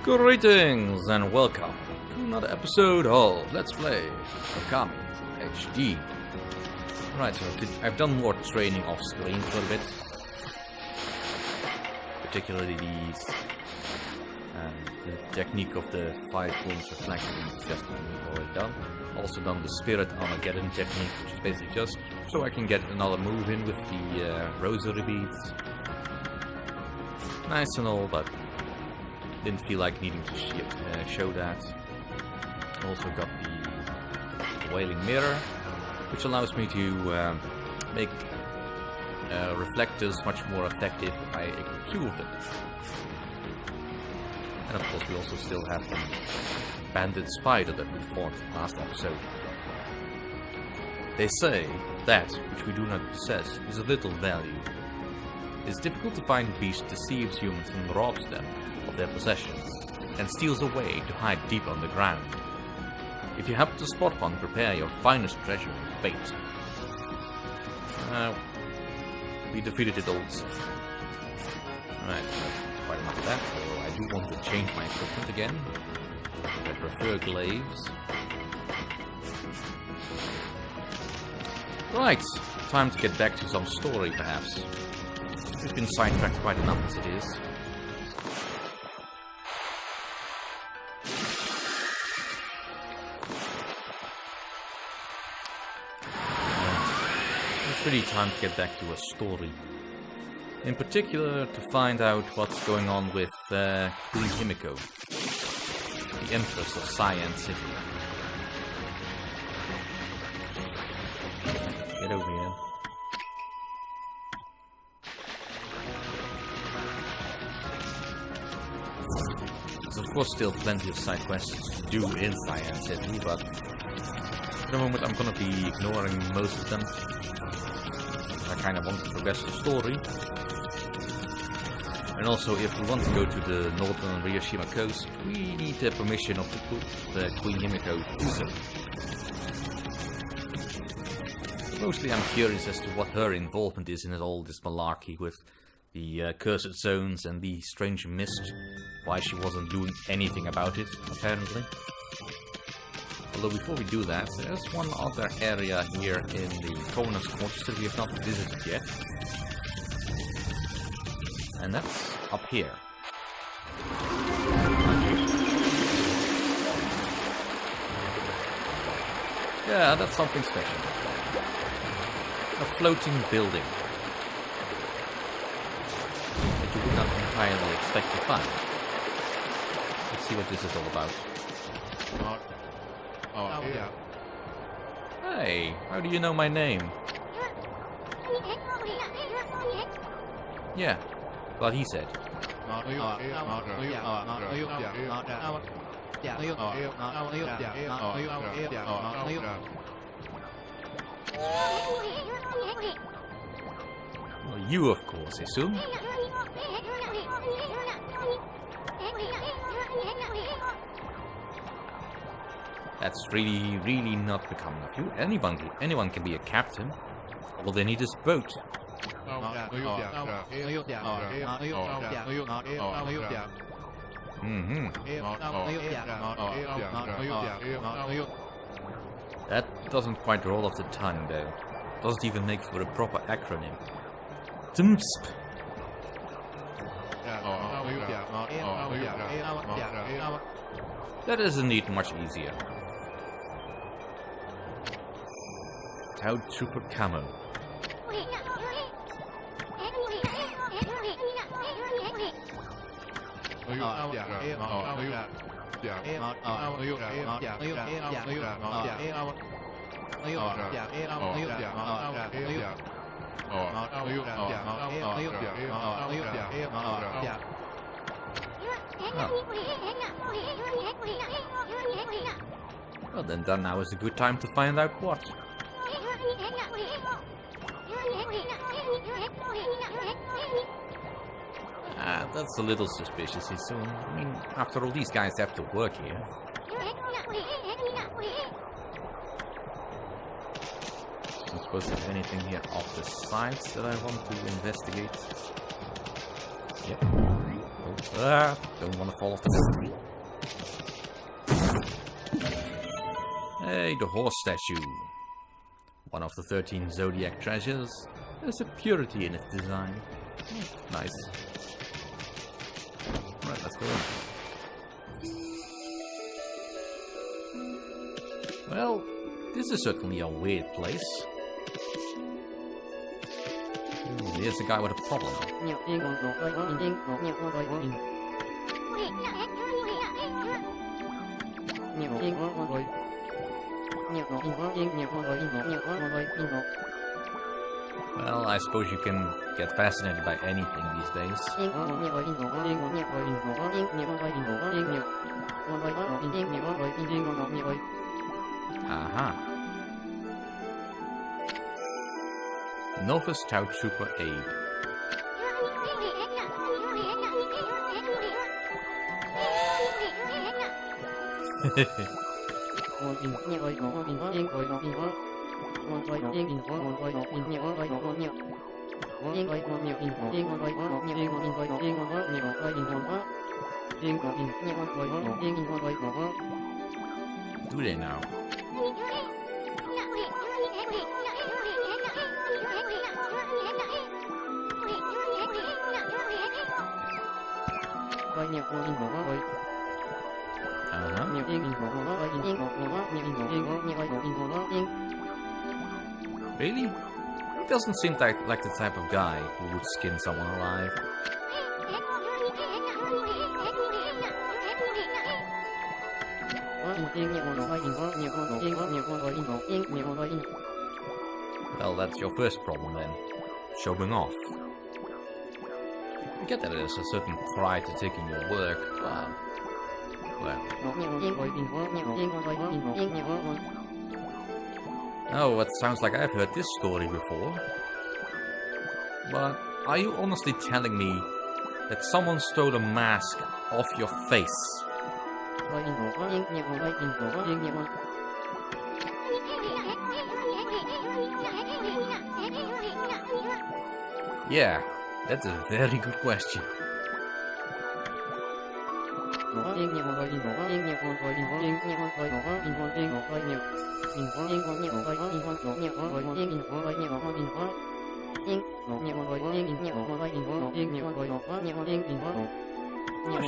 Greetings and welcome to another episode of Let's Play Okami HD. Right, so I've done more training off screen for a bit. Particularly the technique of the 5 points reflection just already done. Also done the Spirit Armageddon technique, which is basically just so I can get another move in with the rosary beads. Nice and all, but didn't feel like needing to show that. Also got the Wailing Mirror, which allows me to make reflectors much more effective if I equip 2 of them. And of course we also still have the Banded Spider that we fought last episode. They say that which we do not possess is of little value. It is difficult to find a beast deceives humans and robs them of their possessions, and steals away to hide deep underground. If you happen to spot one, prepare your finest treasure with bait. We defeated it also. Right, quite enough of that, although I do want to change my equipment again. I prefer glaives. Right, time to get back to some story perhaps. We've been sidetracked quite enough as it is. It's really time to get back to a story. In particular, to find out what's going on with Queen Himiko, the Empress of Cyan City. Get over here. There's of course still plenty of side quests to do in Cyan City, but for the moment I'm gonna be ignoring most of them. I kind of want to progress the story. And also, if we want to go to the northern Ryushima coast, we need the permission of the Queen Himiko to do so. Mostly I'm curious as to what her involvement is in all this malarkey with the cursed zones and the strange mist. Why she wasn't doing anything about it, apparently. Although before we do that, there's one other area here in the Governor's Quarters that we have not visited yet. And that's up here. Yeah, that's something special. A floating building. That you would not entirely expect to find. Let's see what this is all about. Oh, yeah. Hey, how do you know my name? Yeah, what he said. Well, you of course, Issun. That's really not becoming of you. Anyone can be a captain. All they need is a boat. That doesn't quite roll off the tongue, though. Doesn't even make for a proper acronym. TMSP. That is indeed much easier. Cloud Trooper Camo. Well, then now is a good time to find out what. That's a little suspicious, Issun. I mean, after all, these guys have to work here. I suppose there's anything here off the sides that I want to investigate. Yep. Oh, Don't want to fall off the balcony. Hey, the horse statue. One of the 13 zodiac treasures. There's a purity in its design. Nice. Alright, let's go. Well, this is certainly a weird place. Ooh, here's a guy with a problem. Well, I suppose you can get fascinated by anything these days. Aha. Novice Stout Super Aid. Do they now? Really? He doesn't seem like the type of guy who would skin someone alive. Well, that's your first problem then. Showing off. I get that there's a certain pride to taking your work, but... well... Oh, it sounds like I've heard this story before. But are you honestly telling me that someone stole a mask off your face? Yeah, that's a very good question.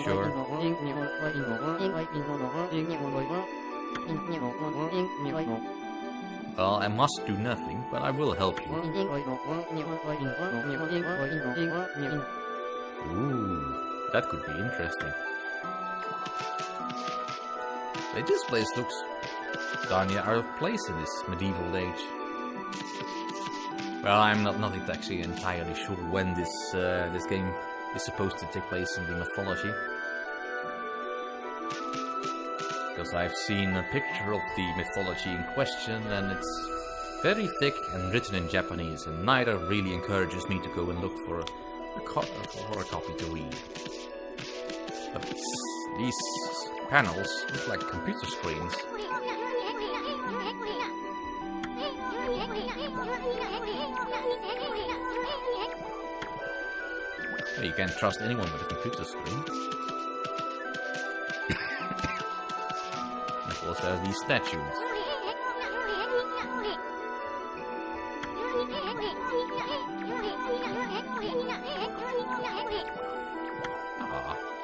Sure. Well, I must do nothing, but I will help you. Ooh, that could be interesting. Hey, this place looks darn near out of place in this medieval age. Well, I'm not actually entirely sure when this game is supposed to take place in the mythology. Because I've seen a picture of the mythology in question, and it's very thick and written in Japanese, and neither really encourages me to go and look for a copy to read. But these panels look like computer screens. Well, you can't trust anyone with a computer screen. Of course, there are these statues.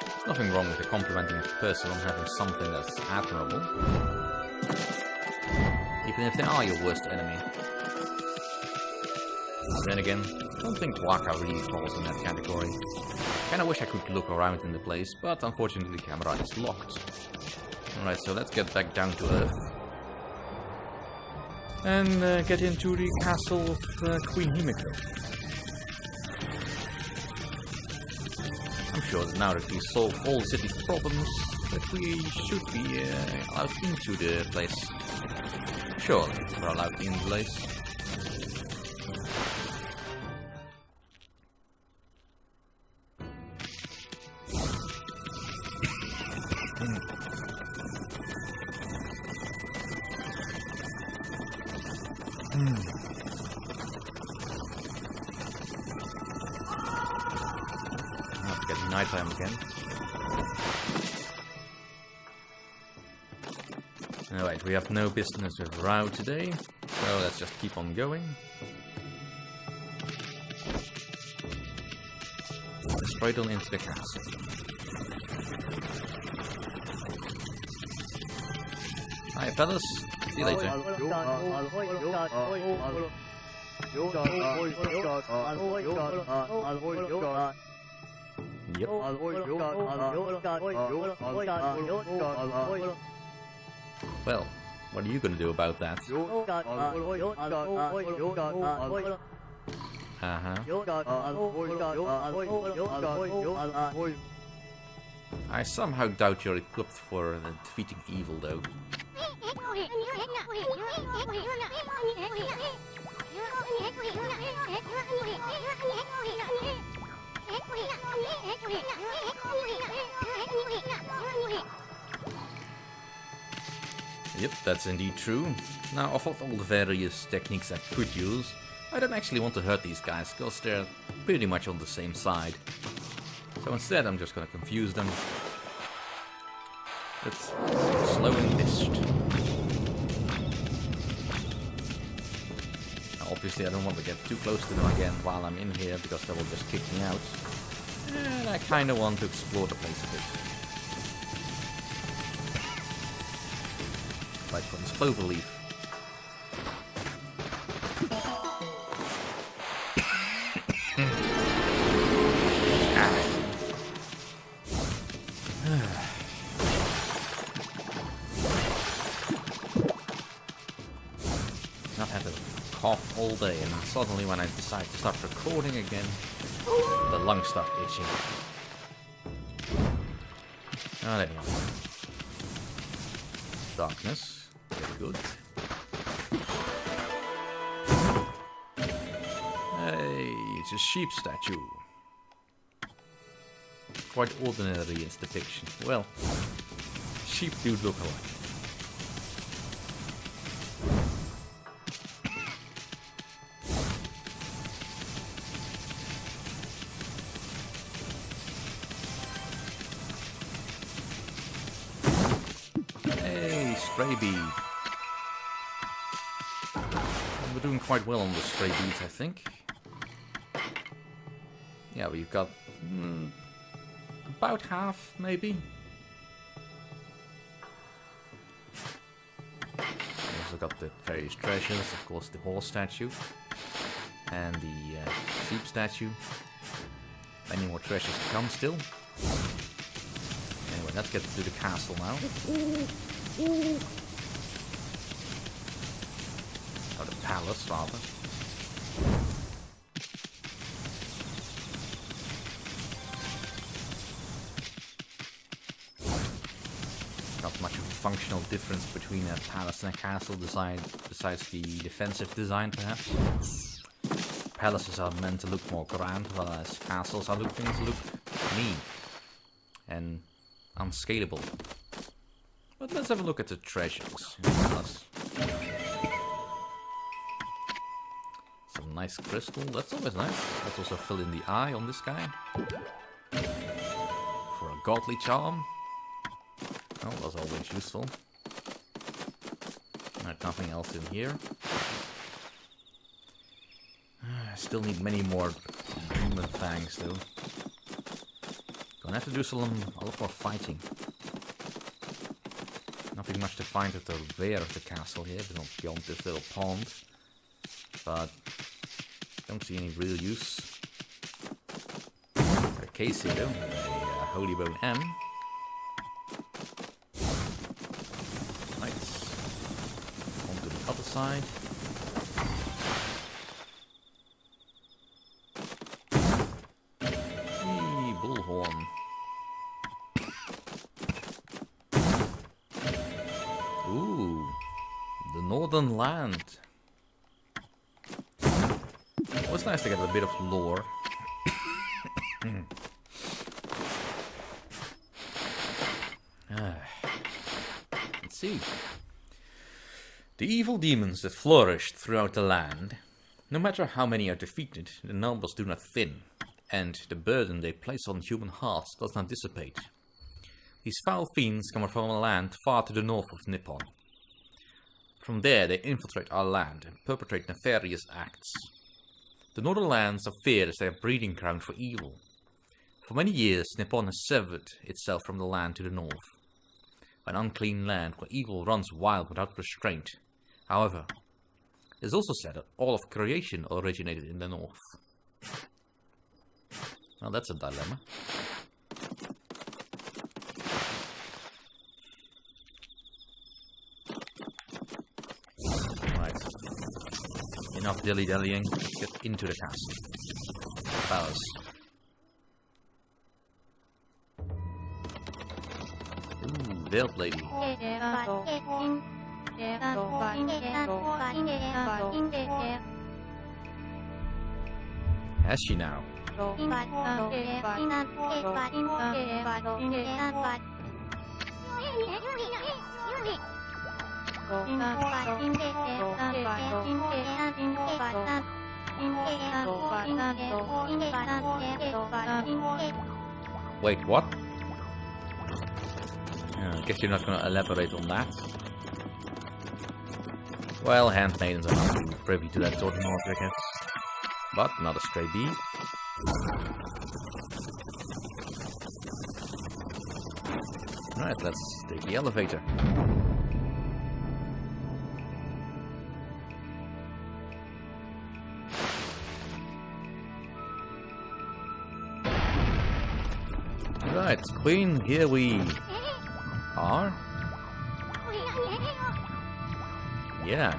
There's nothing wrong with complimenting a person on having something that's admirable. Even if they are your worst enemy. Then again, I don't think Waka really falls in that category. Kinda wish I could look around in the place, but unfortunately the camera is locked. Alright, so let's get back down to Earth. And get into the castle of Queen Himiko. I'm sure that now that we solved all the city's problems, that we should be allowed into the place. Sure, we're allowed in the place. It's getting nighttime again. Alright, we have no business with Rao today, so let's just keep on going. Straight on into the castle. Hi fellas, see you later. Yep. Well, what are you gonna do about that? I somehow doubt you're equipped for defeating evil, though. Yep, that's indeed true. Now, of all the various techniques I could use, I don't actually want to hurt these guys, because they're pretty much on the same side. So instead, I'm just gonna confuse them. It's slowing mist. Now, obviously, I don't want to get too close to them again while I'm in here, because they will just kick me out. And I kinda want to explore the place a bit. Like for this clover leaf. I've had a cough all day, and suddenly when I decide to start recording again, the lungs start itching. Oh, there you go. Darkness. Very good. Hey, it's a sheep statue. Quite ordinary in its depiction. Well, sheep do look alike. Stray bead. We're doing quite well on the stray beads, I think. Yeah, we've got about half, maybe. We also got the various treasures, of course, the horse statue and the sheep statue. Many more treasures to come still. Anyway, let's get to the castle now. Or the palace, rather. Not much of a functional difference between a palace and a castle design, besides the defensive design, perhaps. Palaces are meant to look more grand, whereas castles are looking to look mean and unscalable. But let's have a look at the treasures. Some nice crystal, that's always nice. Let's also fill in the eye on this guy. For a godly charm. Oh, that's always useful. Alright, nothing else in here. I still need many more demon fangs though. Gonna have to do a lot more fighting. Nothing much to find at the rear of the castle here, beyond this little pond. But don't see any real use. Got a case here though, a Holy Bone M. Nice. On to the other side. Bullhorn. Ooh, the Northern Land. Well, it's nice to get a bit of lore. Let's see. The evil demons that flourished throughout the land, no matter how many are defeated, the numbers do not thin, and the burden they place on human hearts does not dissipate. These foul fiends come from a land far to the north of Nippon. From there, they infiltrate our land and perpetrate nefarious acts. The northern lands are feared as their breeding ground for evil. For many years, Nippon has severed itself from the land to the north, an unclean land where evil runs wild without restraint. However, it is also said that all of creation originated in the north. Well, that's a dilemma. Right. Enough dilly-dallying. Let's get into the castle. Palace. Ooh, veiled lady. Has she now? Wait, what? I guess you're not going to elaborate on that. Well, handmaidens are not really privy to that sort of knowledge, I guess. But not a stray bee. Alright, let's take the elevator. Right, Queen, here we are. Yeah.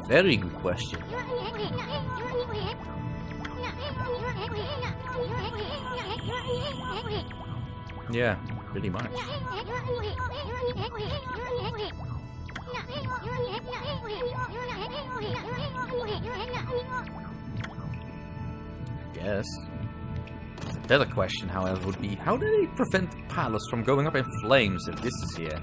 Very good question. Yeah, pretty much. Guess. The better question, however, would be how do they prevent the palace from going up in flames if this is here?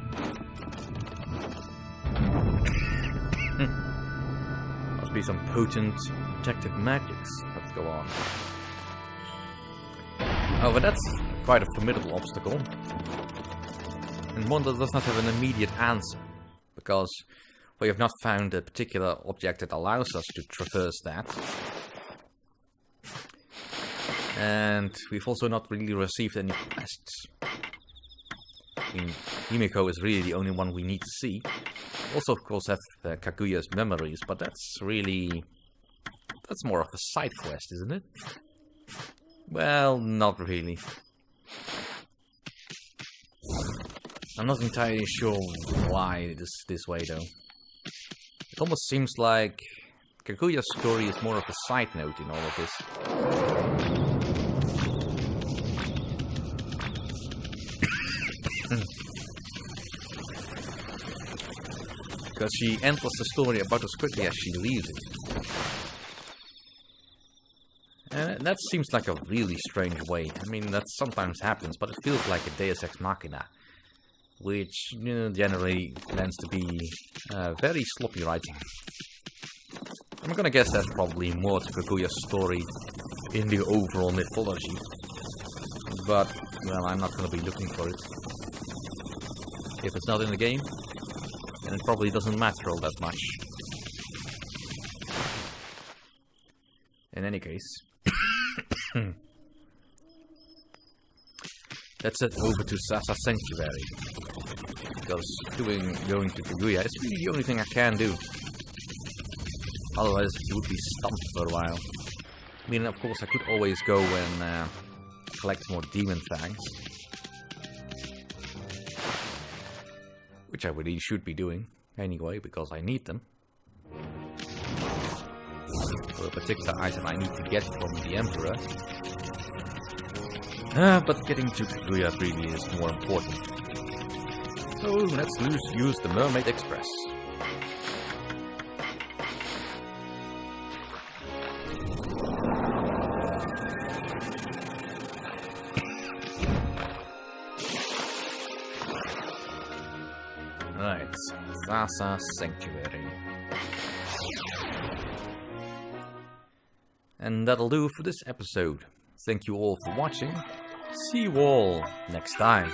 Must be some potent protective magics that go on. Oh, but that's quite a formidable obstacle. And one that does not have an immediate answer. Because we have not found a particular object that allows us to traverse that. And we've also not really received any quests. I mean, Himiko is really the only one we need to see. Also, of course, have Kaguya's memories, but that's really... that's more of a side quest, isn't it? Well, not really. I'm not entirely sure why it is this way, though. It almost seems like Kaguya's story is more of a side note in all of this. Because she enters the story about as quickly as she leaves it. And that seems like a really strange way. I mean, that sometimes happens, but it feels like a Deus Ex Machina. Which, you know, generally tends to be very sloppy writing. I'm gonna guess that's probably more to Kaguya's story in the overall mythology. But, well, I'm not gonna be looking for it. If it's not in the game, then it probably doesn't matter all that much. In any case... let's head over to Sasa Sanctuary. Because going to Kaguya is really the only thing I can do. Otherwise, you would be stumped for a while. I mean, of course, I could always go and collect more demon fangs. Which I really should be doing, anyway, because I need them. For a particular item I need to get from the Emperor. But getting to Kaguya really is more important. So let's use the Mermaid Express. Right, Sasa Sanctuary. And that'll do for this episode. Thank you all for watching. See you all next time.